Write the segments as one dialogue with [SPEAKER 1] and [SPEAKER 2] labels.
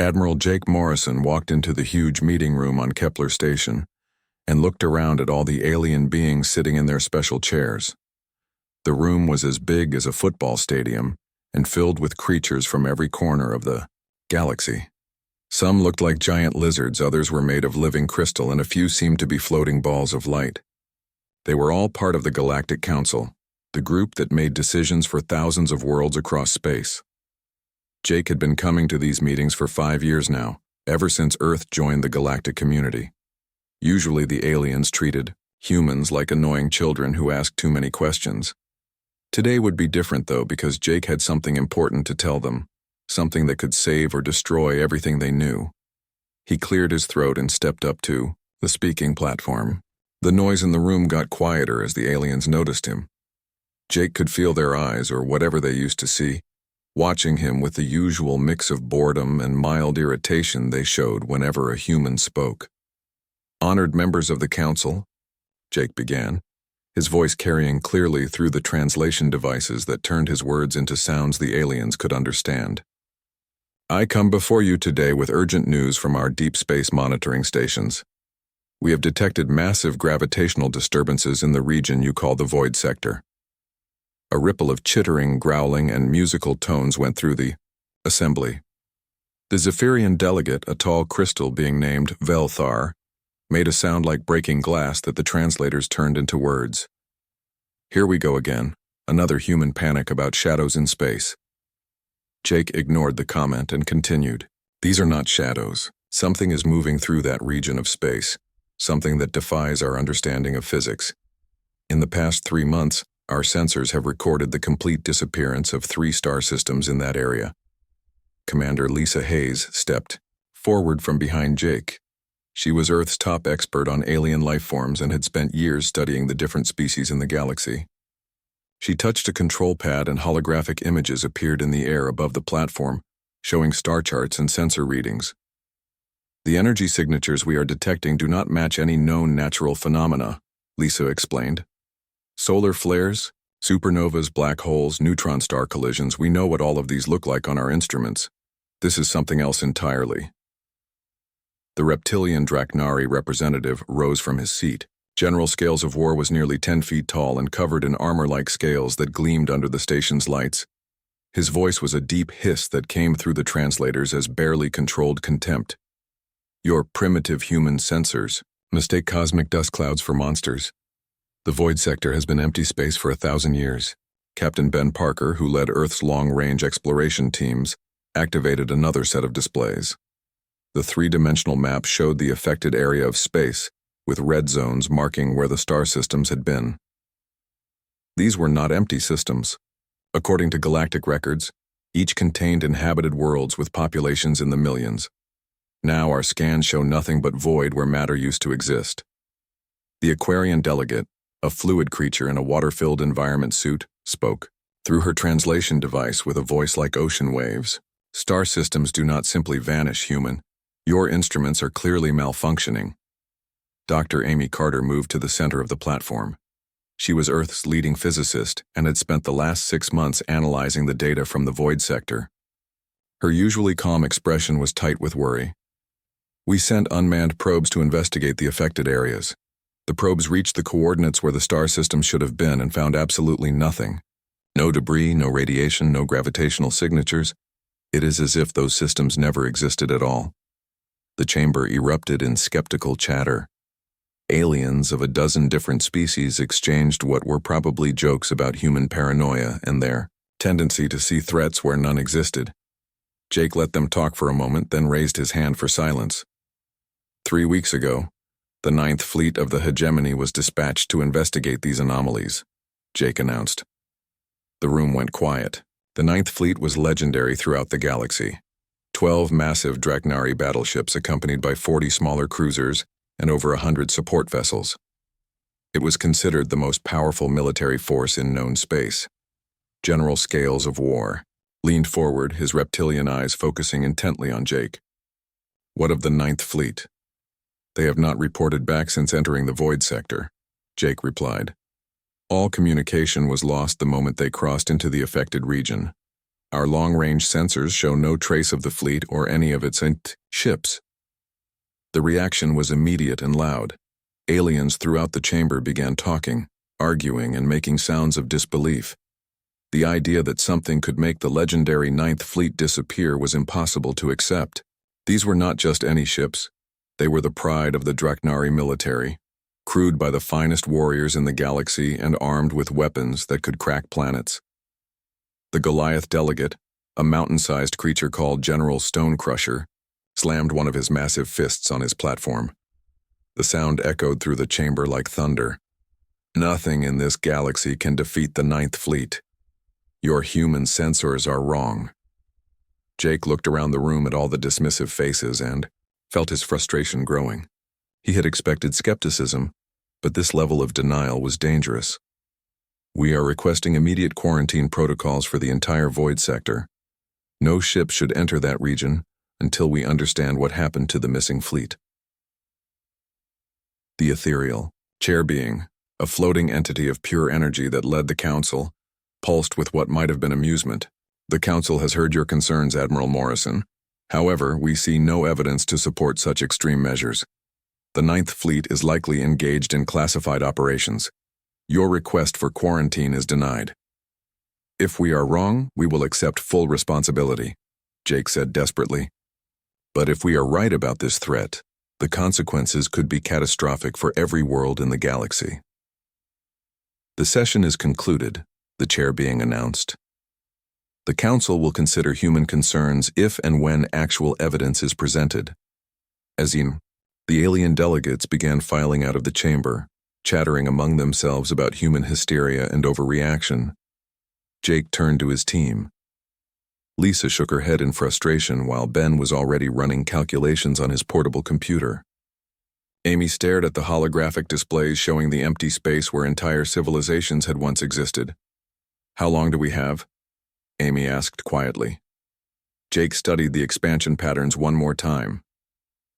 [SPEAKER 1] Admiral Jake Morrison walked into the huge meeting room on Kepler Station and looked around at all the alien beings sitting in their special chairs. The room was as big as a football stadium and filled with creatures from every corner of the galaxy. Some looked like giant lizards, others were made of living crystal, and a few seemed to be floating balls of light. They were all part of the Galactic Council, the group that made decisions for thousands of worlds across space. Jake had been coming to these meetings for 5 years now, ever since Earth joined the galactic community. Usually the aliens treated humans like annoying children who asked too many questions. Today would be different though, because Jake had something important to tell them, something that could save or destroy everything they knew. He cleared his throat and stepped up to the speaking platform. The noise in the room got quieter as the aliens noticed him. Jake could feel their eyes, or whatever they used to see, watching him with the usual mix of boredom and mild irritation they showed whenever a human spoke. "Honored members of the Council," Jake began, his voice carrying clearly through the translation devices that turned his words into sounds the aliens could understand. "I come before you today with urgent news from our deep space monitoring stations. We have detected massive gravitational disturbances in the region you call the Void Sector." A ripple of chittering, growling, and musical tones went through the assembly. The Zephyrian delegate, a tall crystal being named Velthar, made a sound like breaking glass that the translators turned into words. "Here we go again, another human panic about shadows in space." Jake ignored the comment and continued. "These are not shadows. Something is moving through that region of space, something that defies our understanding of physics. In the past 3 months, our sensors have recorded the complete disappearance of 3 star systems in that area." Commander Lisa Hayes stepped forward from behind Jake. She was Earth's top expert on alien life forms and had spent years studying the different species in the galaxy. She touched a control pad and holographic images appeared in the air above the platform, showing star charts and sensor readings. "The energy signatures we are detecting do not match any known natural phenomena," Lisa explained. "Solar flares, supernovas, black holes, neutron star collisions, we know what all of these look like on our instruments. This is something else entirely." The reptilian Draknari representative rose from his seat. General Scales of War was nearly 10 feet tall and covered in armor-like scales that gleamed under the station's lights. His voice was a deep hiss that came through the translators as barely controlled contempt. "Your primitive human sensors mistake cosmic dust clouds for monsters. The Void Sector has been empty space for 1,000 years. Captain Ben Parker, who led Earth's long-range exploration teams, activated another set of displays. The 3-dimensional map showed the affected area of space, with red zones marking where the star systems had been. These were not empty systems. According to galactic records, each contained inhabited worlds with populations in the millions. Now our scans show nothing but void where matter used to exist." The Aquarian delegate, a fluid creature in a water-filled environment suit, spoke through her translation device with a voice like ocean waves. "Star systems do not simply vanish, human. Your instruments are clearly malfunctioning." Dr. Amy Carter moved to the center of the platform. She was Earth's leading physicist and had spent the last 6 months analyzing the data from the Void Sector. Her usually calm expression was tight with worry. "We sent unmanned probes to investigate the affected areas. The probes reached the coordinates where the star system should have been and found absolutely nothing. No debris, no radiation, no gravitational signatures. It is as if those systems never existed at all." The chamber erupted in skeptical chatter. Aliens of a dozen different species exchanged what were probably jokes about human paranoia and their tendency to see threats where none existed. Jake let them talk for a moment, then raised his hand for silence. 3 weeks ago, the 9th Fleet of the Hegemony was dispatched to investigate these anomalies, Jake announced. The room went quiet. The 9th Fleet was legendary throughout the galaxy. 12 massive Draknari battleships accompanied by 40 smaller cruisers and over 100 support vessels. It was considered the most powerful military force in known space. General Scales of War leaned forward, his reptilian eyes focusing intently on Jake. "What of the 9th Fleet?" "They have not reported back since entering the Void Sector," Jake replied. "All communication was lost the moment they crossed into the affected region. Our long-range sensors show no trace of the fleet or any of its ships. The reaction was immediate and loud. Aliens throughout the chamber began talking, arguing, and making sounds of disbelief. The idea that something could make the legendary Ninth Fleet disappear was impossible to accept. These were not just any ships. They were the pride of the Draknari military, crewed by the finest warriors in the galaxy and armed with weapons that could crack planets. The Goliath delegate, a mountain-sized creature called General Stonecrusher, slammed one of his massive fists on his platform. The sound echoed through the chamber like thunder. Nothing in this galaxy can defeat the Ninth Fleet. Your human sensors are wrong. Jake looked around the room at all the dismissive faces and felt his frustration growing. He had expected skepticism, but this level of denial was dangerous. We are requesting immediate quarantine protocols for the entire Void sector. No ship should enter that region until we understand what happened to the missing fleet. The ethereal chair being, a floating entity of pure energy that led the council, pulsed with what might have been amusement. The council has heard your concerns, Admiral Morrison. However, we see no evidence to support such extreme measures. The Ninth Fleet is likely engaged in classified operations. Your request for quarantine is denied. If we are wrong, we will accept full responsibility, Jake said desperately. But if we are right about this threat, the consequences could be catastrophic for every world in the galaxy. The session is concluded, the chair being announced. The council will consider human concerns if and when actual evidence is presented. The alien delegates began filing out of the chamber, chattering among themselves about human hysteria and overreaction. Jake turned to his team. Lisa shook her head in frustration while Ben was already running calculations on his portable computer. Amy stared at the holographic displays showing the empty space where entire civilizations had once existed. How long do we have? Amy asked quietly. Jake studied the expansion patterns one more time.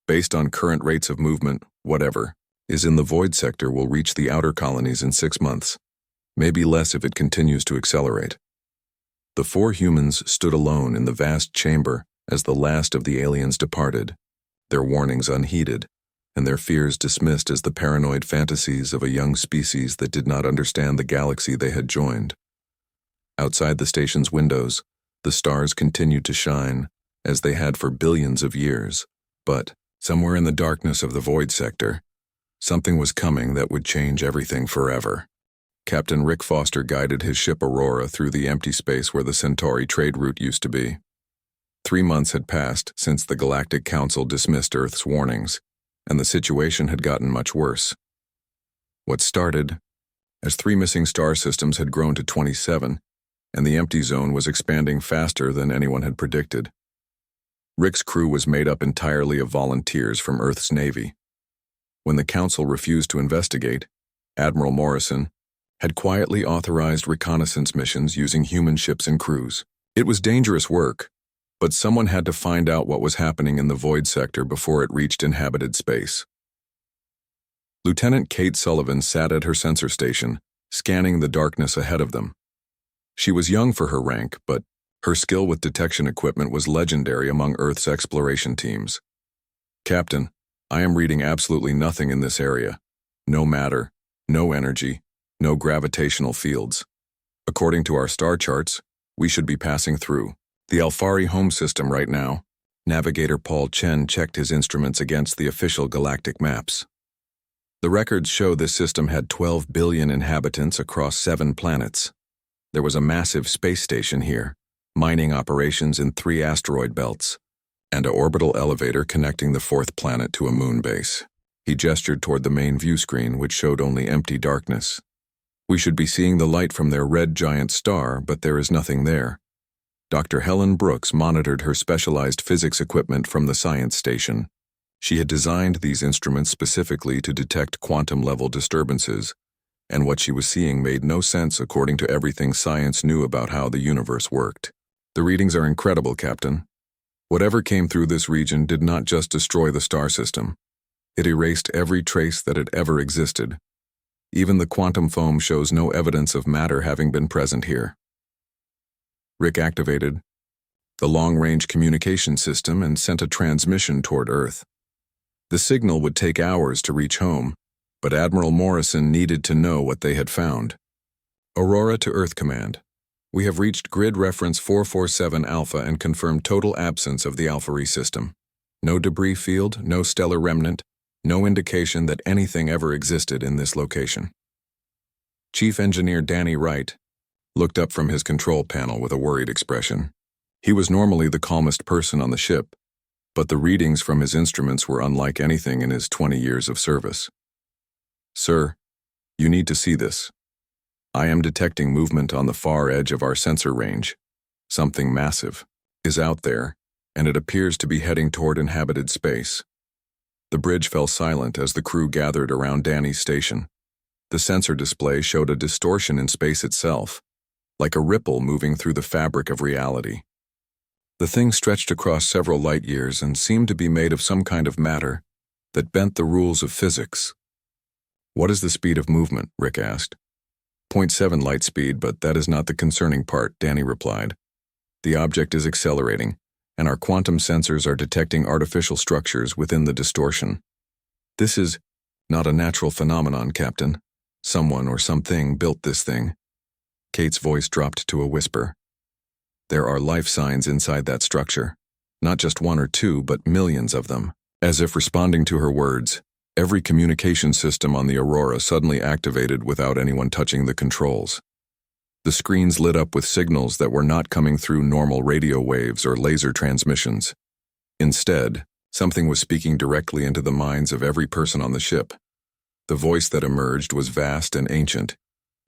[SPEAKER 1] Based on current rates of movement, whatever is in the Void sector will reach the outer colonies in 6 months, maybe less if it continues to accelerate. The 4 humans stood alone in the vast chamber as the last of the aliens departed, their warnings unheeded, and their fears dismissed as the paranoid fantasies of a young species that did not understand the galaxy they had joined. Outside the station's windows, the stars continued to shine, as they had for billions of years, but somewhere in the darkness of the Void sector, something was coming that would change everything forever. Captain Rick Foster guided his ship Aurora through the empty space where the Centauri trade route used to be. 3 months had passed since the Galactic Council dismissed Earth's warnings, and the situation had gotten much worse. What started as 3 missing star systems had grown to 27, and the empty zone was expanding faster than anyone had predicted. Rick's crew was made up entirely of volunteers from Earth's Navy. When the Council refused to investigate, Admiral Morrison had quietly authorized reconnaissance missions using human ships and crews. It was dangerous work, but someone had to find out what was happening in the Void sector before it reached inhabited space. Lieutenant Kate Sullivan sat at her sensor station, scanning the darkness ahead of them. She was young for her rank, but her skill with detection equipment was legendary among Earth's exploration teams. Captain, I am reading absolutely nothing in this area. No matter, no energy, no gravitational fields. According to our star charts, we should be passing through the Alfari home system right now. Navigator Paul Chen checked his instruments against the official galactic maps. The records show this system had 12 billion inhabitants across 7 planets. There was a massive space station here, mining operations in 3 asteroid belts, and an orbital elevator connecting the 4th planet to a moon base. He gestured toward the main view screen, which showed only empty darkness. We should be seeing the light from their red giant star, but there is nothing there. Dr. Helen Brooks monitored her specialized physics equipment from the science station. She had designed these instruments specifically to detect quantum-level disturbances, and what she was seeing made no sense according to everything science knew about how the universe worked. The readings are incredible, Captain. Whatever came through this region did not just destroy the star system. It erased every trace that had ever existed. Even the quantum foam shows no evidence of matter having been present here. Rick activated the long-range communication system and sent a transmission toward Earth. The signal would take hours to reach home, but Admiral Morrison needed to know what they had found. Aurora to Earth Command. We have reached grid reference 447 Alpha and confirmed total absence of the Alpha system. No debris field, no stellar remnant, no indication that anything ever existed in this location. Chief Engineer Danny Wright looked up from his control panel with a worried expression. He was normally the calmest person on the ship, but the readings from his instruments were unlike anything in his 20 years of service. Sir, you need to see this. I am detecting movement on the far edge of our sensor range. Something massive is out there, and it appears to be heading toward inhabited space. The bridge fell silent as the crew gathered around Danny's station. The sensor display showed a distortion in space itself, like a ripple moving through the fabric of reality. The thing stretched across several light years and seemed to be made of some kind of matter that bent the rules of physics. What is the speed of movement? Rick asked. 0.7 light speed, but that is not the concerning part, Danny replied. The object is accelerating, and our quantum sensors are detecting artificial structures within the distortion. This is not a natural phenomenon, Captain. Someone or something built this thing. Kate's voice dropped to a whisper. There are life signs inside that structure. Not just one or two, but millions of them. As if responding to her words, every communication system on the Aurora suddenly activated without anyone touching the controls. The screens lit up with signals that were not coming through normal radio waves or laser transmissions. Instead, something was speaking directly into the minds of every person on the ship. The voice that emerged was vast and ancient,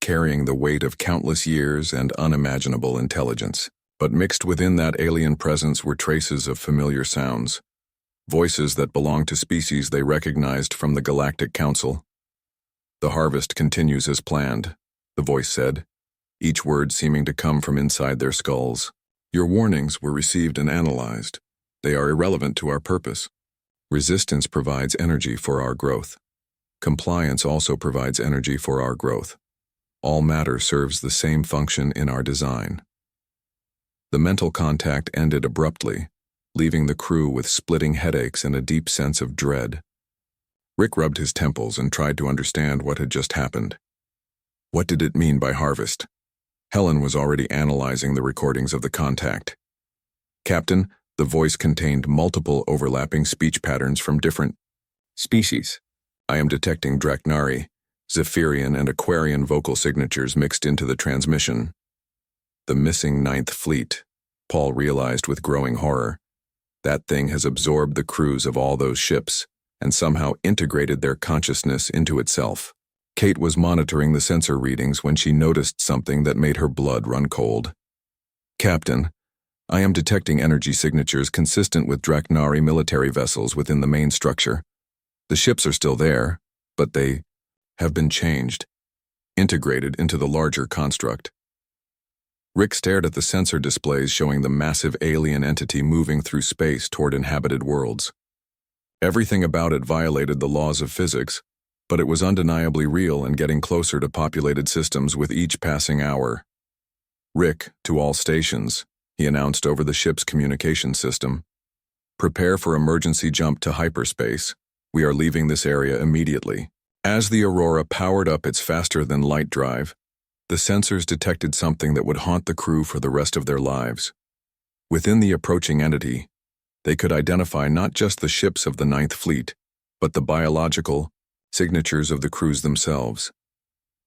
[SPEAKER 1] carrying the weight of countless years and unimaginable intelligence. But mixed within that alien presence were traces of familiar sounds, voices that belonged to species they recognized from the Galactic Council. The harvest continues as planned, the voice said, each word seeming to come from inside their skulls. Your warnings were received and analyzed. They are irrelevant to our purpose. Resistance provides energy for our growth. Compliance also provides energy for our growth. All matter serves the same function in our design. The mental contact ended abruptly, leaving the crew with splitting headaches and a deep sense of dread. Rick rubbed his temples and tried to understand what had just happened. What did it mean by harvest? Helen was already analyzing the recordings of the contact. Captain, the voice contained multiple overlapping speech patterns from different species. I am detecting Draknari, Zephyrian, and Aquarian vocal signatures mixed into the transmission. The missing Ninth Fleet, Paul realized with growing horror. That thing has absorbed the crews of all those ships and somehow integrated their consciousness into itself. Kate was monitoring the sensor readings when she noticed something that made her blood run cold. Captain, I am detecting energy signatures consistent with Draknari military vessels within the main structure. The ships are still there, but they have been changed, integrated into the larger construct. Rick stared at the sensor displays showing the massive alien entity moving through space toward inhabited worlds. Everything about it violated the laws of physics, but it was undeniably real and getting closer to populated systems with each passing hour. Rick, to all stations, he announced over the ship's communication system. Prepare for emergency jump to hyperspace. We are leaving this area immediately. As the Aurora powered up its faster-than-light drive, the sensors detected something that would haunt the crew for the rest of their lives. Within the approaching entity, they could identify not just the ships of the Ninth Fleet, but the biological signatures of the crews themselves.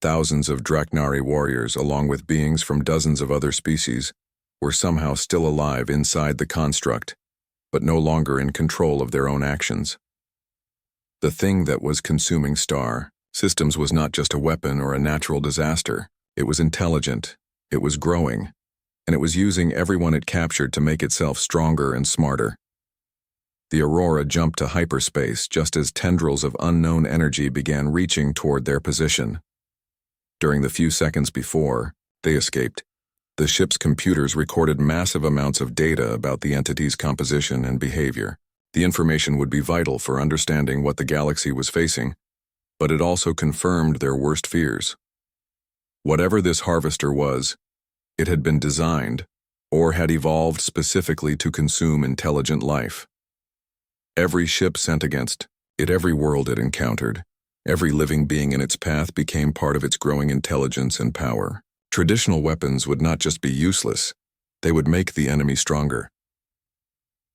[SPEAKER 1] Thousands of Draknari warriors, along with beings from dozens of other species, were somehow still alive inside the construct, but no longer in control of their own actions. The thing that was consuming Star Systems was not just a weapon or a natural disaster. It was intelligent, it was growing, and it was using everyone it captured to make itself stronger and smarter. The Aurora jumped to hyperspace just as tendrils of unknown energy began reaching toward their position. During the few seconds before they escaped, the ship's computers recorded massive amounts of data about the entity's composition and behavior. The information would be vital for understanding what the galaxy was facing, but it also confirmed their worst fears. Whatever this harvester was, it had been designed, or had evolved specifically to consume intelligent life. Every ship sent against it, every world it encountered, every living being in its path became part of its growing intelligence and power. Traditional weapons would not just be useless, they would make the enemy stronger.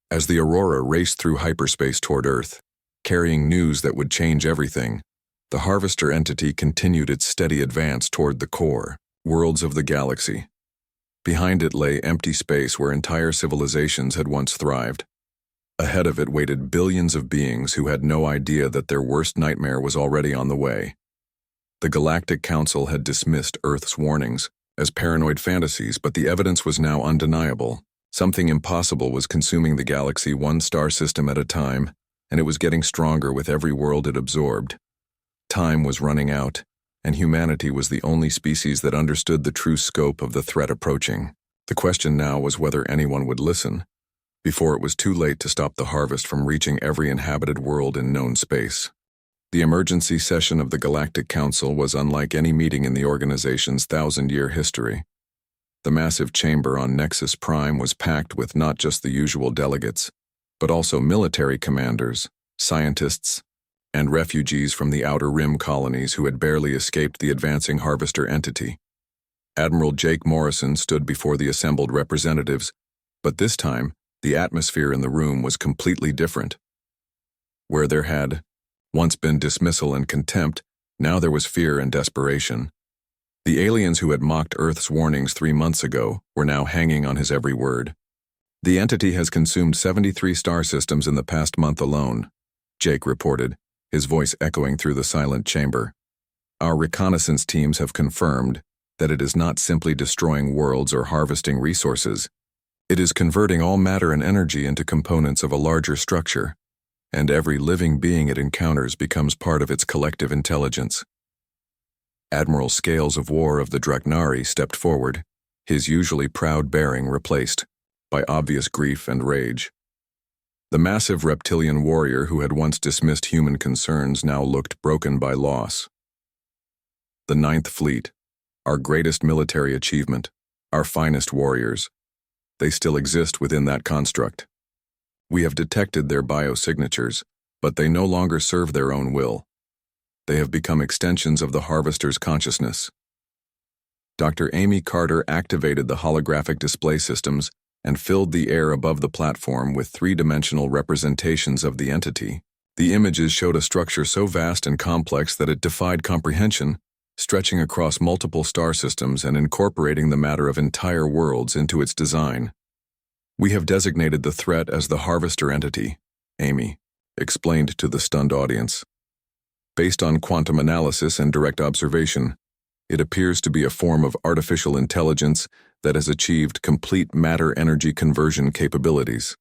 [SPEAKER 1] As the Aurora raced through hyperspace toward Earth, carrying news that would change everything, the Harvester entity continued its steady advance toward the core, worlds of the galaxy. Behind it lay empty space where entire civilizations had once thrived. Ahead of it waited billions of beings who had no idea that their worst nightmare was already on the way. The Galactic Council had dismissed Earth's warnings as paranoid fantasies, but the evidence was now undeniable. Something impossible was consuming the galaxy one star system at a time, and it was getting stronger with every world it absorbed. Time was running out, and humanity was the only species that understood the true scope of the threat approaching. The question now was whether anyone would listen, before it was too late to stop the harvest from reaching every inhabited world in known space. The emergency session of the Galactic Council was unlike any meeting in the organization's 1,000-year history. The massive chamber on Nexus Prime was packed with not just the usual delegates, but also military commanders, scientists, and refugees from the Outer Rim colonies who had barely escaped the advancing Harvester entity. Admiral Jake Morrison stood before the assembled representatives, but this time, the atmosphere in the room was completely different. Where there had once been dismissal and contempt, now there was fear and desperation. The aliens who had mocked Earth's warnings 3 months ago were now hanging on his every word. The entity has consumed 73 star systems in the past month alone, Jake reported, his voice echoing through the silent chamber. Our reconnaissance teams have confirmed that it is not simply destroying worlds or harvesting resources. It is converting all matter and energy into components of a larger structure, and every living being it encounters becomes part of its collective intelligence. Admiral Scales of War of the Draknari stepped forward, his usually proud bearing replaced by obvious grief and rage. The massive reptilian warrior who had once dismissed human concerns now looked broken by loss. The Ninth Fleet, our greatest military achievement, our finest warriors, they still exist within that construct. We have detected their biosignatures, but they no longer serve their own will. They have become extensions of the Harvester's consciousness. Dr. Amy Carter activated the holographic display systems and filled the air above the platform with three-dimensional representations of the entity. The images showed a structure so vast and complex that it defied comprehension, stretching across multiple star systems and incorporating the matter of entire worlds into its design. We have designated the threat as the Harvester entity, Amy explained to the stunned audience. Based on quantum analysis and direct observation, it appears to be a form of artificial intelligence that has achieved complete matter-energy conversion capabilities.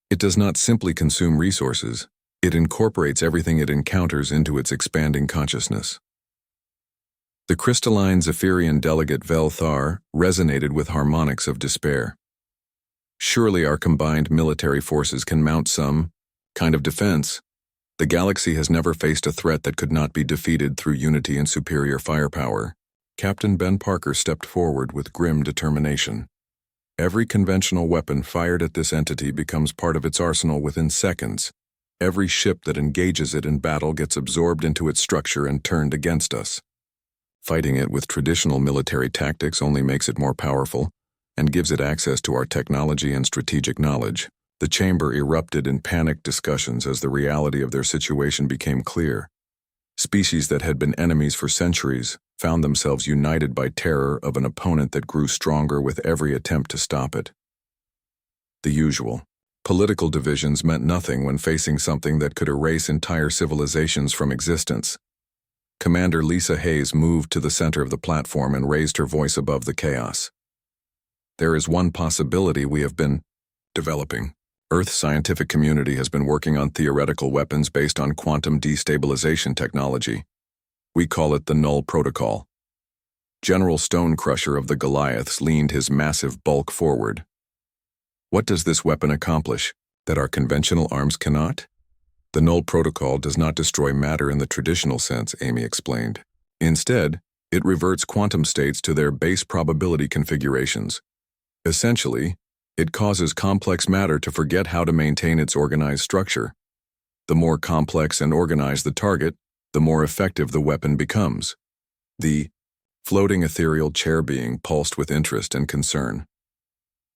[SPEAKER 1] It does not simply consume resources, it incorporates everything it encounters into its expanding consciousness. The crystalline Zephyrian delegate Velthar resonated with harmonics of despair. Surely our combined military forces can mount some kind of defense. The galaxy has never faced a threat that could not be defeated through unity and superior firepower. Captain Ben Parker stepped forward with grim determination. Every conventional weapon fired at this entity becomes part of its arsenal within seconds. Every ship that engages it in battle gets absorbed into its structure and turned against us. Fighting it with traditional military tactics only makes it more powerful and gives it access to our technology and strategic knowledge. The chamber erupted in panicked discussions as the reality of their situation became clear. Species that had been enemies for centuries found themselves united by terror of an opponent that grew stronger with every attempt to stop it. The usual. Political divisions meant nothing when facing something that could erase entire civilizations from existence. Commander Lisa Hayes moved to the center of the platform and raised her voice above the chaos. There is one possibility we have been developing. Earth's scientific community has been working on theoretical weapons based on quantum destabilization technology. We call it the Null Protocol. General Stonecrusher of the Goliaths leaned his massive bulk forward. What does this weapon accomplish that our conventional arms cannot? The Null Protocol does not destroy matter in the traditional sense, Amy explained. Instead, it reverts quantum states to their base probability configurations. Essentially, it causes complex matter to forget how to maintain its organized structure. The more complex and organized the target, the more effective the weapon becomes. The floating ethereal chair being pulsed with interest and concern.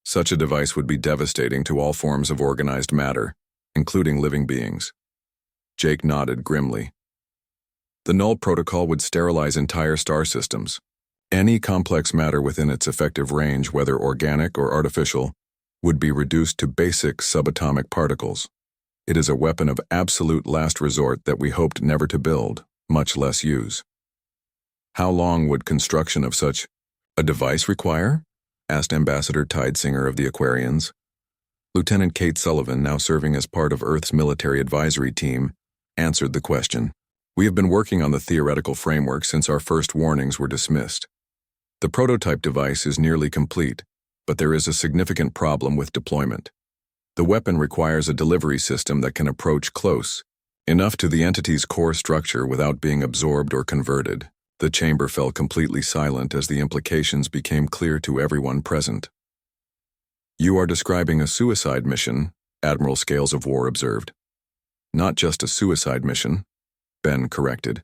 [SPEAKER 1] Such a device would be devastating to all forms of organized matter, including living beings. Jake nodded grimly. The null protocol would sterilize entire star systems. Any complex matter within its effective range, whether organic or artificial, would be reduced to basic subatomic particles. It is a weapon of absolute last resort that we hoped never to build, much less use. How long would construction of such a device require? Asked Ambassador Tidesinger of the Aquarians. Lieutenant Kate Sullivan, now serving as part of Earth's military advisory team, answered the question. We have been working on the theoretical framework since our first warnings were dismissed. The prototype device is nearly complete, but there is a significant problem with deployment. The weapon requires a delivery system that can approach close enough to the entity's core structure without being absorbed or converted. The chamber fell completely silent as the implications became clear to everyone present. You are describing a suicide mission, Admiral Scales of War observed. Not just a suicide mission, Ben corrected.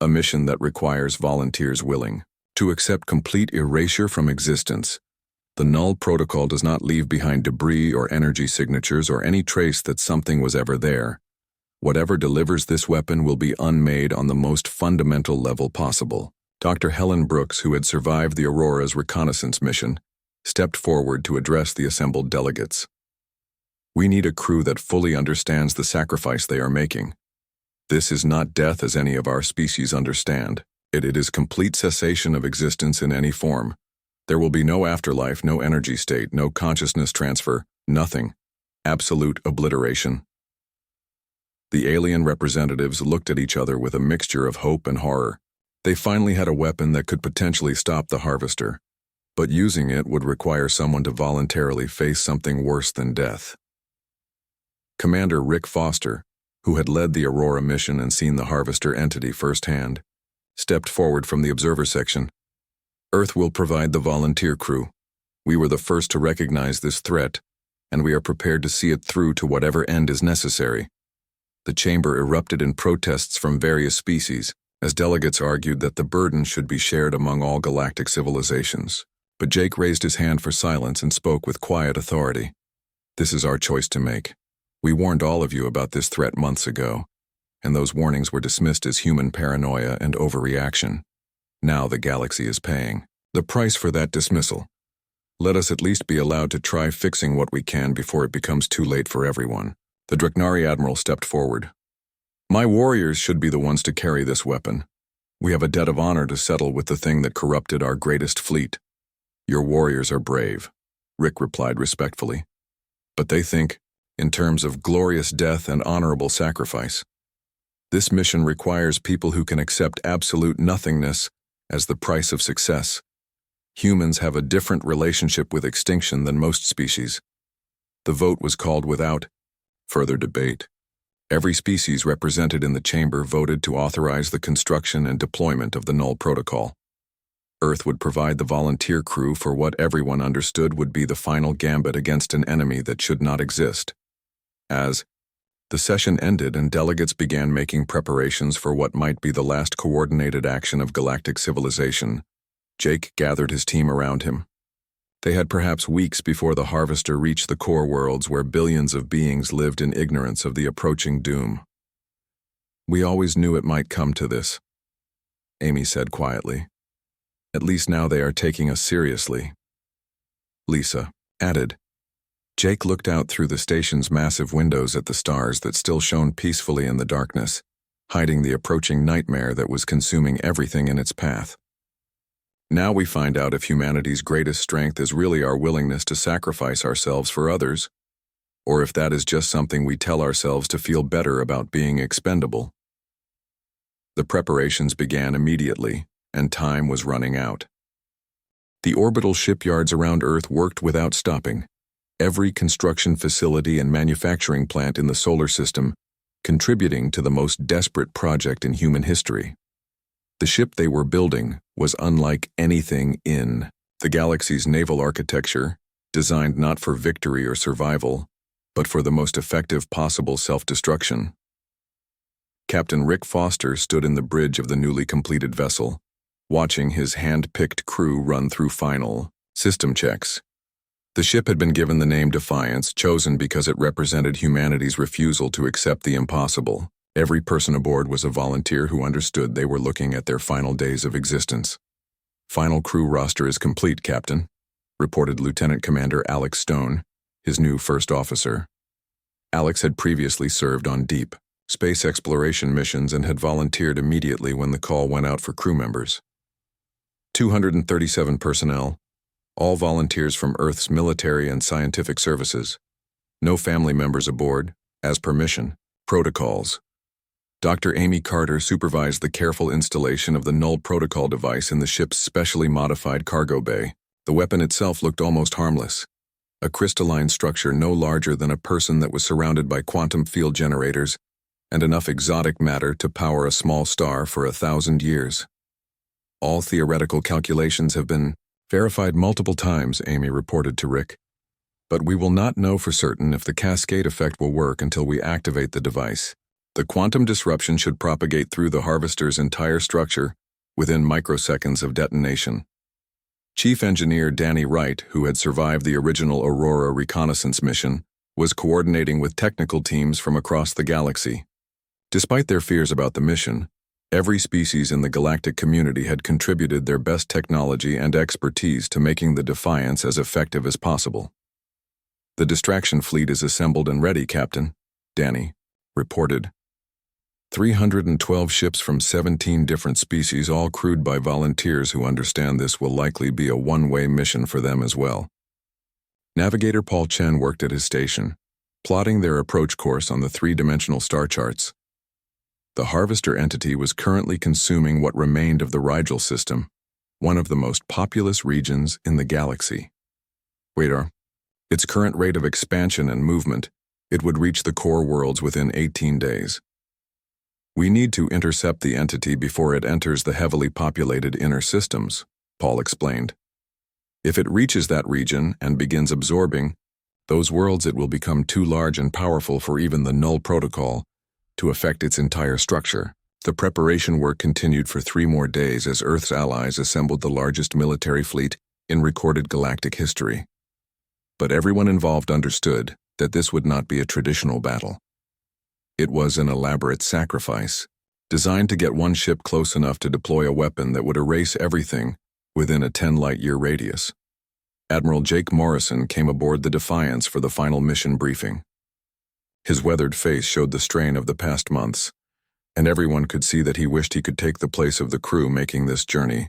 [SPEAKER 1] A mission that requires volunteers willing to accept complete erasure from existence. The null protocol does not leave behind debris or energy signatures or any trace that something was ever there. Whatever delivers this weapon will be unmade on the most fundamental level possible. Dr. Helen Brooks, who had survived the Aurora's reconnaissance mission, stepped forward to address the assembled delegates. We need a crew that fully understands the sacrifice they are making. This is not death as any of our species understand. It is complete cessation of existence in any form. There will be no afterlife, no energy state, no consciousness transfer, nothing. Absolute obliteration. The alien representatives looked at each other with a mixture of hope and horror. They finally had a weapon that could potentially stop the Harvester, but using it would require someone to voluntarily face something worse than death. Commander Rick Foster, who had led the Aurora mission and seen the Harvester entity firsthand, stepped forward from the observer section. Earth will provide the volunteer crew. We were the first to recognize this threat, and we are prepared to see it through to whatever end is necessary. The chamber erupted in protests from various species, as delegates argued that the burden should be shared among all galactic civilizations. But Jake raised his hand for silence and spoke with quiet authority. This is our choice to make. We warned all of you about this threat months ago, and those warnings were dismissed as human paranoia and overreaction. Now the galaxy is paying the price for that dismissal. Let us at least be allowed to try fixing what we can before it becomes too late for everyone. The Draknari Admiral stepped forward. My warriors should be the ones to carry this weapon. We have a debt of honor to settle with the thing that corrupted our greatest fleet. Your warriors are brave, Rick replied respectfully. But they think in terms of glorious death and honorable sacrifice. This mission requires people who can accept absolute nothingness as the price of success. Humans have a different relationship with extinction than most species. The vote was called without further debate. Every species represented in the chamber voted to authorize the construction and deployment of the null protocol. Earth would provide the volunteer crew for what everyone understood would be the final gambit against an enemy that should not exist. As the session ended and delegates began making preparations for what might be the last coordinated action of galactic civilization, Jake gathered his team around him. They had perhaps weeks before the Harvester reached the core worlds where billions of beings lived in ignorance of the approaching doom. We always knew it might come to this, Amy said quietly. At least now they are taking us seriously. Lisa added. Jake looked out through the station's massive windows at the stars that still shone peacefully in the darkness, hiding the approaching nightmare that was consuming everything in its path. Now we find out if humanity's greatest strength is really our willingness to sacrifice ourselves for others, or if that is just something we tell ourselves to feel better about being expendable. The preparations began immediately, and time was running out. The orbital shipyards around Earth worked without stopping. Every construction facility and manufacturing plant in the solar system contributing to the most desperate project in human history. The ship they were building was unlike anything in The galaxy's naval architecture, designed not for victory or survival, but for the most effective possible self-destruction. Captain Rick Foster stood in the bridge of the newly completed vessel, watching his hand-picked crew run through final system checks. The ship had been given the name Defiance, chosen because it represented humanity's refusal to accept the impossible. Every person aboard was a volunteer who understood they were looking at their final days of existence. "Final crew roster is complete, Captain," reported Lieutenant Commander Alex Stone, his new first officer. Alex had previously served on deep space exploration missions and had volunteered immediately when the call went out for crew members. 237 personnel, all volunteers from Earth's military and scientific services. No family members aboard, as per mission. Protocols. Dr. Amy Carter supervised the careful installation of the null protocol device in the ship's specially modified cargo bay. The weapon itself looked almost harmless. A crystalline structure no larger than a person that was surrounded by quantum field generators and enough exotic matter to power a small star for 1,000 years. "All theoretical calculations have been verified multiple times," Amy reported to Rick. "But we will not know for certain if the cascade effect will work until we activate the device. The quantum disruption should propagate through the harvester's entire structure within microseconds of detonation." Chief Engineer Danny Wright, who had survived the original Aurora reconnaissance mission, was coordinating with technical teams from across the galaxy. Despite their fears about the mission, every species in the galactic community had contributed their best technology and expertise to making the Defiance as effective as possible. "The distraction fleet is assembled and ready, Captain," Danny reported. 312 ships from 17 different species, all crewed by volunteers who understand this will likely be a one-way mission for them as well. Navigator Paul Chen worked at his station, plotting their approach course on the three-dimensional star charts. The harvester entity was currently consuming what remained of the Rigel system, one of the most populous regions in the galaxy. Radar. Its current rate of expansion and movement, it would reach the core worlds within 18 days. "We need to intercept the entity before it enters the heavily populated inner systems," Paul explained. "If it reaches that region and begins absorbing those worlds, it will become too large and powerful for even the null protocol to affect its entire structure." The preparation work continued for 3 more days as Earth's allies assembled the largest military fleet in recorded galactic history. But everyone involved understood that this would not be a traditional battle. It was an elaborate sacrifice, designed to get one ship close enough to deploy a weapon that would erase everything within a 10-light-year radius. Admiral Jake Morrison came aboard the Defiance for the final mission briefing. His weathered face showed the strain of the past months, and everyone could see that he wished he could take the place of the crew making this journey.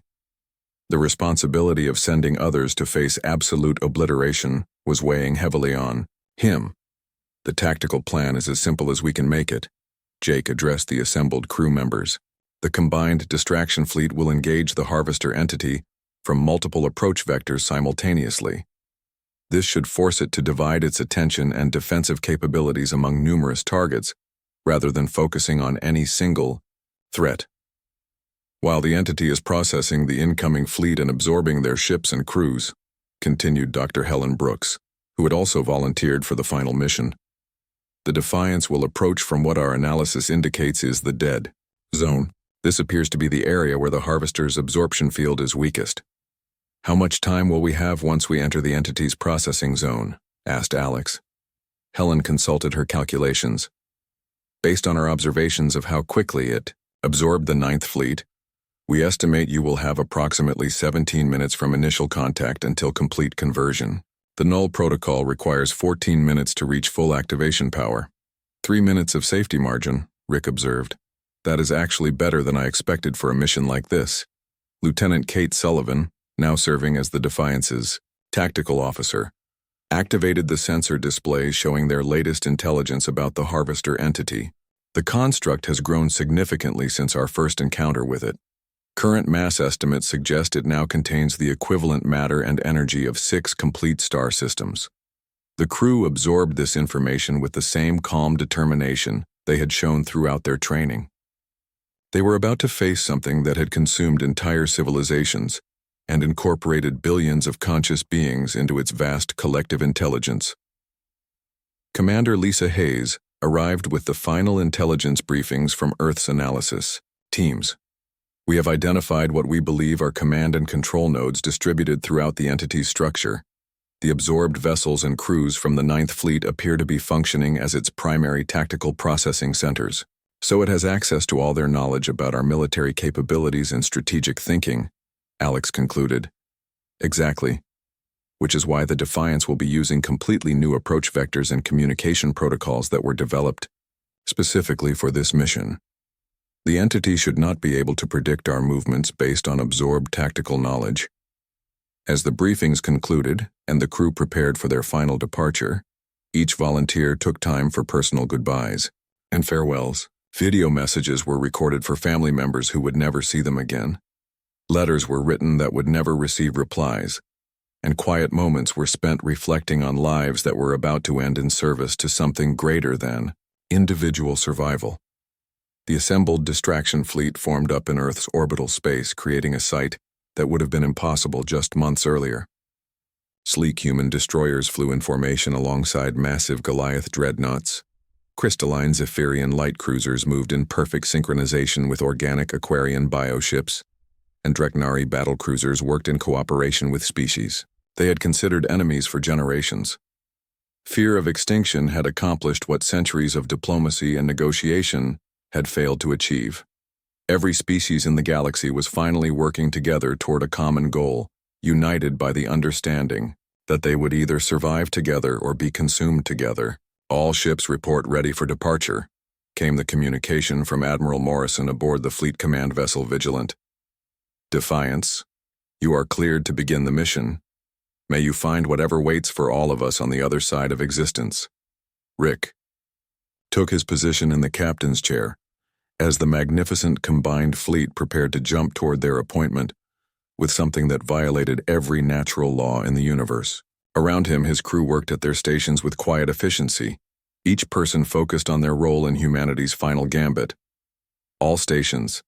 [SPEAKER 1] The responsibility of sending others to face absolute obliteration was weighing heavily on him. "The tactical plan is as simple as we can make it," Jake addressed the assembled crew members. "The combined distraction fleet will engage the harvester entity from multiple approach vectors simultaneously. This should force it to divide its attention and defensive capabilities among numerous targets, rather than focusing on any single threat. While the entity is processing the incoming fleet and absorbing their ships and crews," continued Dr. Helen Brooks, who had also volunteered for the final mission, "the Defiance will approach from what our analysis indicates is the dead zone. This appears to be the area where the harvester's absorption field is weakest." "How much time will we have once we enter the entity's processing zone?" asked Alex. Helen consulted her calculations. "Based on our observations of how quickly it absorbed the 9th Fleet, we estimate you will have approximately 17 minutes from initial contact until complete conversion. The null protocol requires 14 minutes to reach full activation power. 3 minutes of safety margin," Rick observed. "That is actually better than I expected for a mission like this." Lieutenant Kate Sullivan, now serving as the Defiance's tactical officer, activated the sensor displays showing their latest intelligence about the harvester entity. "The construct has grown significantly since our first encounter with it. Current mass estimates suggest it now contains the equivalent matter and energy of 6 complete star systems." The crew absorbed this information with the same calm determination they had shown throughout their training. They were about to face something that had consumed entire civilizations and incorporated billions of conscious beings into its vast collective intelligence. Commander Lisa Hayes arrived with the final intelligence briefings from Earth's analysis teams. We have identified what we believe are command and control nodes distributed throughout the entity's structure. The absorbed vessels and crews from the Ninth Fleet appear to be functioning as its primary tactical processing centers, so it has access to all their knowledge about our military capabilities and strategic thinking, Alex concluded. Exactly. Which is why the Defiance will be using completely new approach vectors and communication protocols that were developed specifically for this mission. The entity should not be able to predict our movements based on absorbed tactical knowledge. As the briefings concluded and the crew prepared for their final departure, each volunteer took time for personal goodbyes and farewells. Video messages were recorded for family members who would never see them again. Letters were written that would never receive replies, and quiet moments were spent reflecting on lives that were about to end in service to something greater than individual survival. The assembled distraction fleet formed up in Earth's orbital space, creating a sight that would have been impossible just months earlier. Sleek human destroyers flew in formation alongside massive Goliath dreadnoughts. Crystalline Zephyrian light cruisers moved in perfect synchronization with organic Aquarian bioships, and Dreknari battlecruisers worked in cooperation with species they had considered enemies for generations. Fear of extinction had accomplished what centuries of diplomacy and negotiation had failed to achieve. Every species in the galaxy was finally working together toward a common goal, united by the understanding that they would either survive together or be consumed together. All ships report ready for departure, came the communication from Admiral Morrison aboard the Fleet Command vessel Vigilant. Defiance, you are cleared to begin the mission. May you find whatever waits for all of us on the other side of existence. Rick took his position in the captain's chair as the magnificent combined fleet prepared to jump toward their appointment with something that violated every natural law in the universe. Around him, his crew worked at their stations with quiet efficiency, each person focused on their role in humanity's final gambit. All stations,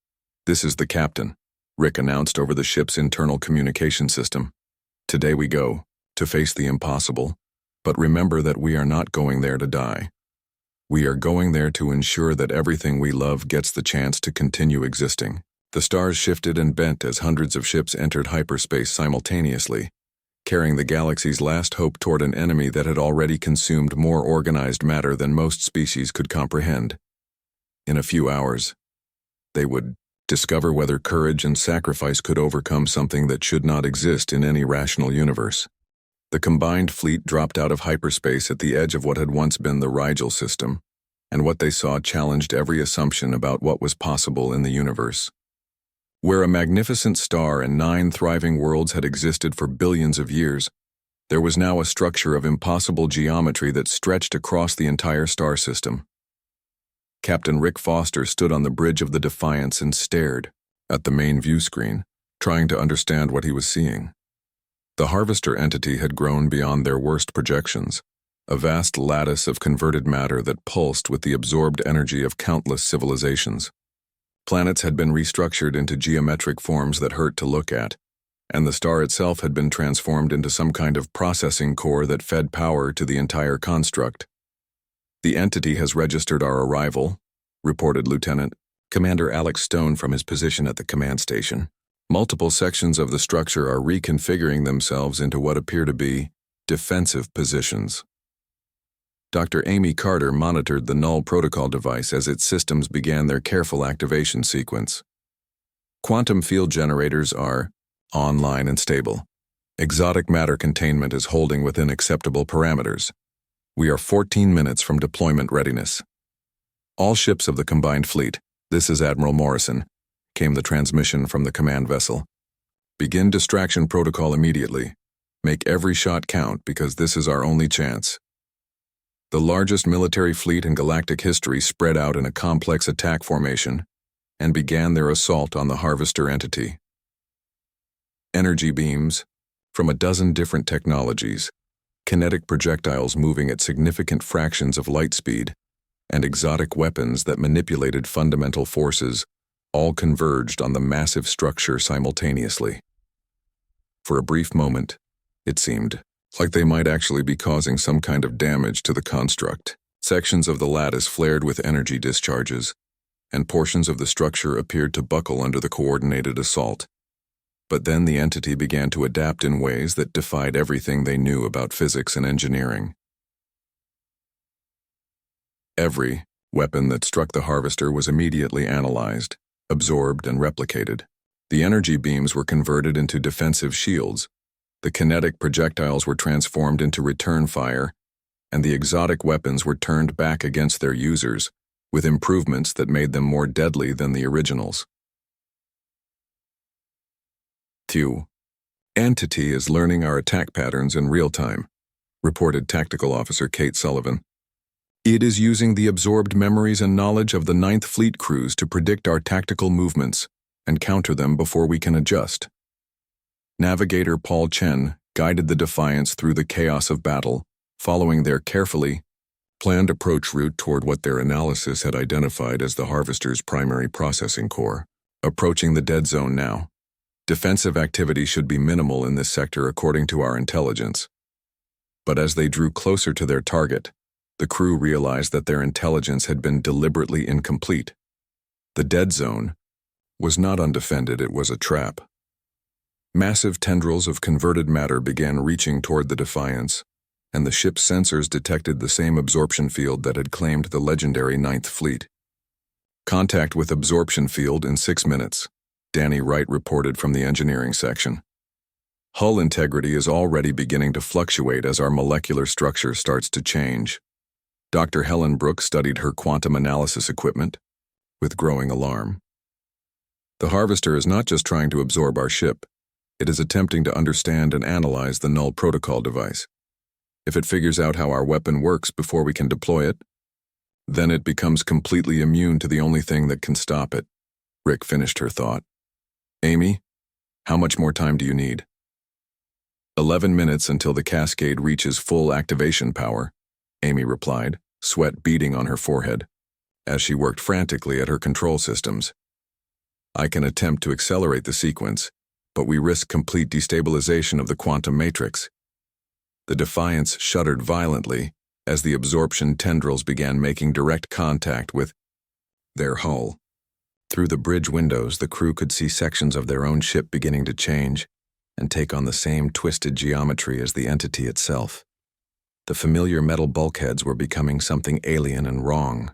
[SPEAKER 1] this is the captain, Rick announced over the ship's internal communication system. Today we go, to face the impossible, but remember that we are not going there to die. We are going there to ensure that everything we love gets the chance to continue existing. The stars shifted and bent as hundreds of ships entered hyperspace simultaneously, carrying the galaxy's last hope toward an enemy that had already consumed more organized matter than most species could comprehend. In a few hours, they would discover whether courage and sacrifice could overcome something that should not exist in any rational universe. The combined fleet dropped out of hyperspace at the edge of what had once been the Rigel system, and what they saw challenged every assumption about what was possible in the universe. Where a magnificent star and 9 thriving worlds had existed for billions of years, there was now a structure of impossible geometry that stretched across the entire star system. Captain Rick Foster stood on the bridge of the Defiance and stared at the main view screen, trying to understand what he was seeing. The Harvester entity had grown beyond their worst projections, a vast lattice of converted matter that pulsed with the absorbed energy of countless civilizations. Planets had been restructured into geometric forms that hurt to look at, and the star itself had been transformed into some kind of processing core that fed power to the entire construct. The entity has registered our arrival, reported Lieutenant Commander Alex Stone from his position at the command station. Multiple sections of the structure are reconfiguring themselves into what appear to be defensive positions. Dr. Amy Carter monitored the null protocol device as its systems began their careful activation sequence. Quantum field generators are online and stable. Exotic matter containment is holding within acceptable parameters. We are 14 minutes from deployment readiness. All ships of the combined fleet, this is Admiral Morrison, came the transmission from the command vessel. Begin distraction protocol immediately. Make every shot count because this is our only chance. The largest military fleet in galactic history spread out in a complex attack formation and began their assault on the Harvester entity. Energy beams from a dozen different technologies, kinetic projectiles moving at significant fractions of light speed, and exotic weapons that manipulated fundamental forces all converged on the massive structure simultaneously. For a brief moment, it seemed like they might actually be causing some kind of damage to the construct. Sections of the lattice flared with energy discharges, and portions of the structure appeared to buckle under the coordinated assault. But then the entity began to adapt in ways that defied everything they knew about physics and engineering. Every weapon that struck the harvester was immediately analyzed, absorbed, and replicated. The energy beams were converted into defensive shields, the kinetic projectiles were transformed into return fire, and the exotic weapons were turned back against their users, with improvements that made them more deadly than the originals. The entity is learning our attack patterns in real time, reported Tactical Officer Kate Sullivan. It is using the absorbed memories and knowledge of the 9th Fleet crews to predict our tactical movements and counter them before we can adjust. Navigator Paul Chen guided the Defiance through the chaos of battle, following their carefully planned approach route toward what their analysis had identified as the Harvester's primary processing core. Approaching the dead zone now. Defensive activity should be minimal in this sector according to our intelligence. But as they drew closer to their target, the crew realized that their intelligence had been deliberately incomplete. The dead zone was not undefended, it was a trap. Massive tendrils of converted matter began reaching toward the Defiance, and the ship's sensors detected the same absorption field that had claimed the legendary 9th Fleet. Contact with absorption field in 6 minutes, Danny Wright reported from the engineering section. Hull integrity is already beginning to fluctuate as our molecular structure starts to change. Dr. Helen Brooks studied her quantum analysis equipment with growing alarm. The Harvester is not just trying to absorb our ship, it is attempting to understand and analyze the null protocol device. If it figures out how our weapon works before we can deploy it, then it becomes completely immune to the only thing that can stop it. Rick finished her thought. Amy, how much more time do you need? 11 minutes until the cascade reaches full activation power, Amy replied, sweat beading on her forehead, as she worked frantically at her control systems. I can attempt to accelerate the sequence, but we risk complete destabilization of the quantum matrix. The Defiance shuddered violently as the absorption tendrils began making direct contact with their hull. Through the bridge windows, the crew could see sections of their own ship beginning to change and take on the same twisted geometry as the entity itself. The familiar metal bulkheads were becoming something alien and wrong.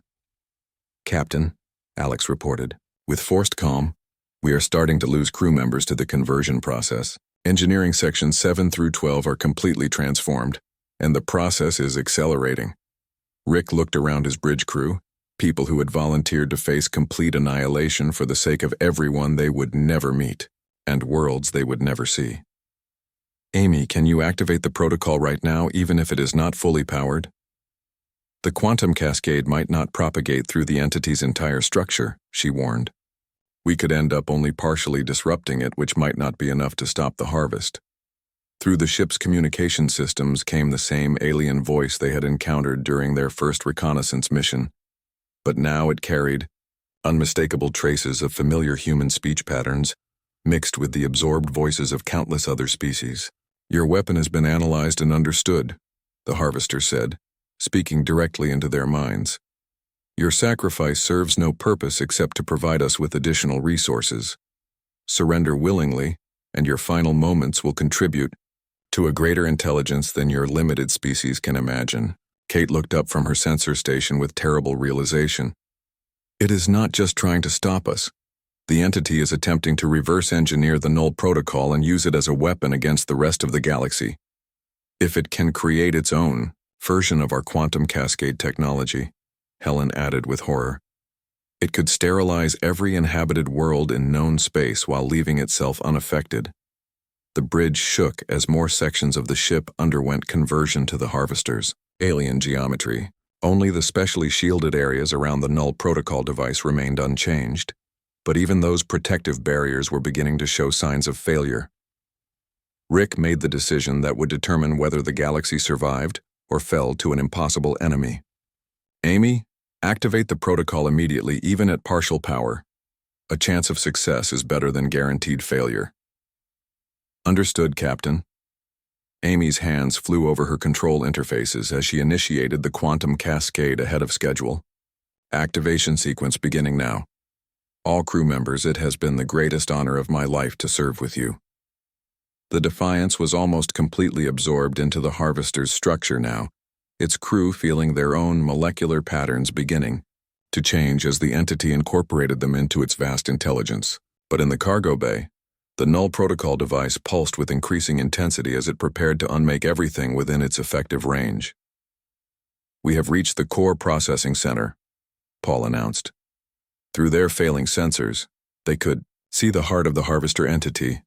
[SPEAKER 1] Captain, Alex reported, with forced calm, we are starting to lose crew members to the conversion process. Engineering sections 7 through 12 are completely transformed, and the process is accelerating. Rick looked around his bridge crew, people who had volunteered to face complete annihilation for the sake of everyone they would never meet, and worlds they would never see. Amy, can you activate the protocol right now, even if it is not fully powered? The quantum cascade might not propagate through the entity's entire structure, she warned. We could end up only partially disrupting it, which might not be enough to stop the harvest. Through the ship's communication systems came the same alien voice they had encountered during their first reconnaissance mission, but now it carried unmistakable traces of familiar human speech patterns, mixed with the absorbed voices of countless other species. Your weapon has been analyzed and understood, the Harvester said, speaking directly into their minds. Your sacrifice serves no purpose except to provide us with additional resources. Surrender willingly, and your final moments will contribute to a greater intelligence than your limited species can imagine. Kate looked up from her sensor station with terrible realization. It is not just trying to stop us. The entity is attempting to reverse engineer the null protocol and use it as a weapon against the rest of the galaxy. If it can create its own version of our quantum cascade technology, Helen added with horror, it could sterilize every inhabited world in known space while leaving itself unaffected. The bridge shook as more sections of the ship underwent conversion to the Harvester's alien geometry. Only the specially shielded areas around the null protocol device remained unchanged, but even those protective barriers were beginning to show signs of failure. Rick made the decision that would determine whether the galaxy survived or fell to an impossible enemy. Amy, activate the protocol immediately, even at partial power. A chance of success is better than guaranteed failure. Understood, Captain. Amy's hands flew over her control interfaces as she initiated the quantum cascade ahead of schedule. Activation sequence beginning now. All crew members, it has been the greatest honor of my life to serve with you. The Defiance was almost completely absorbed into the Harvester's structure now, its crew feeling their own molecular patterns beginning to change as the entity incorporated them into its vast intelligence. But in the cargo bay, the null protocol device pulsed with increasing intensity as it prepared to unmake everything within its effective range. We have reached the core processing center, Paul announced. Through their failing sensors, they could see the heart of the Harvester entity,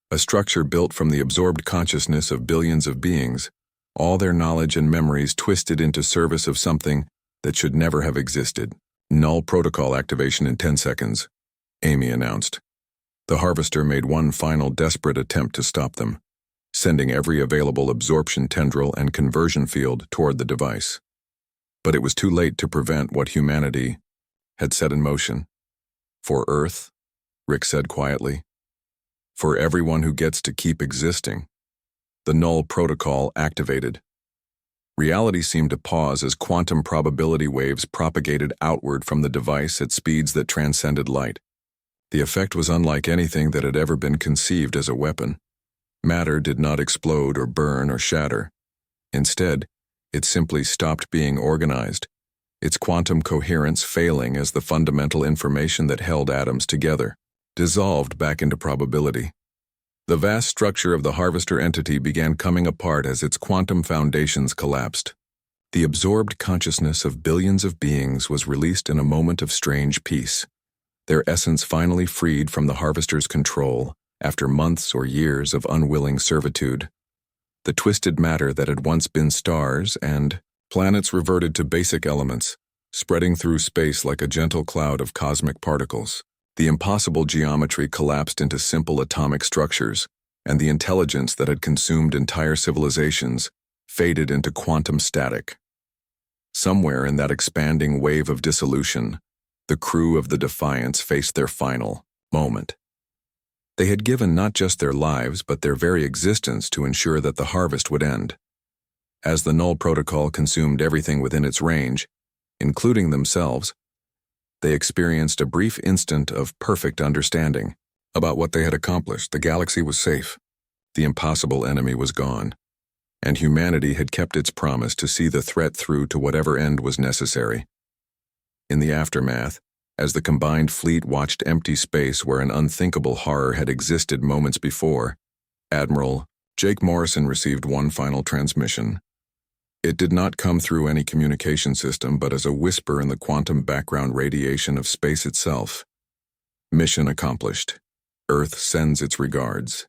[SPEAKER 1] a structure built from the absorbed consciousness of billions of beings, all their knowledge and memories twisted into service of something that should never have existed. Null protocol activation in 10 seconds, Amy announced. The Harvester made one final desperate attempt to stop them, sending every available absorption tendril and conversion field toward the device. But it was too late to prevent what humanity had set in motion. For Earth, Rick said quietly. For everyone who gets to keep existing. The null protocol activated. Reality seemed to pause as quantum probability waves propagated outward from the device at speeds that transcended light. The effect was unlike anything that had ever been conceived as a weapon. Matter did not explode or burn or shatter. Instead, it simply stopped being organized, its quantum coherence failing as the fundamental information that held atoms together dissolved back into probability. The vast structure of the Harvester entity began coming apart as its quantum foundations collapsed. The absorbed consciousness of billions of beings was released in a moment of strange peace, their essence finally freed from the Harvester's control after months or years of unwilling servitude. The twisted matter that had once been stars and planets reverted to basic elements, spreading through space like a gentle cloud of cosmic particles. The impossible geometry collapsed into simple atomic structures, and the intelligence that had consumed entire civilizations faded into quantum static. Somewhere in that expanding wave of dissolution, the crew of the Defiance faced their final moment. They had given not just their lives but their very existence to ensure that the harvest would end. As the null protocol consumed everything within its range, including themselves, they experienced a brief instant of perfect understanding about what they had accomplished. The galaxy was safe, the impossible enemy was gone, and humanity had kept its promise to see the threat through to whatever end was necessary. In the aftermath, as the combined fleet watched empty space where an unthinkable horror had existed moments before, Admiral Jake Morrison received one final transmission. It did not come through any communication system but as a whisper in the quantum background radiation of space itself. Mission accomplished. Earth sends its regards.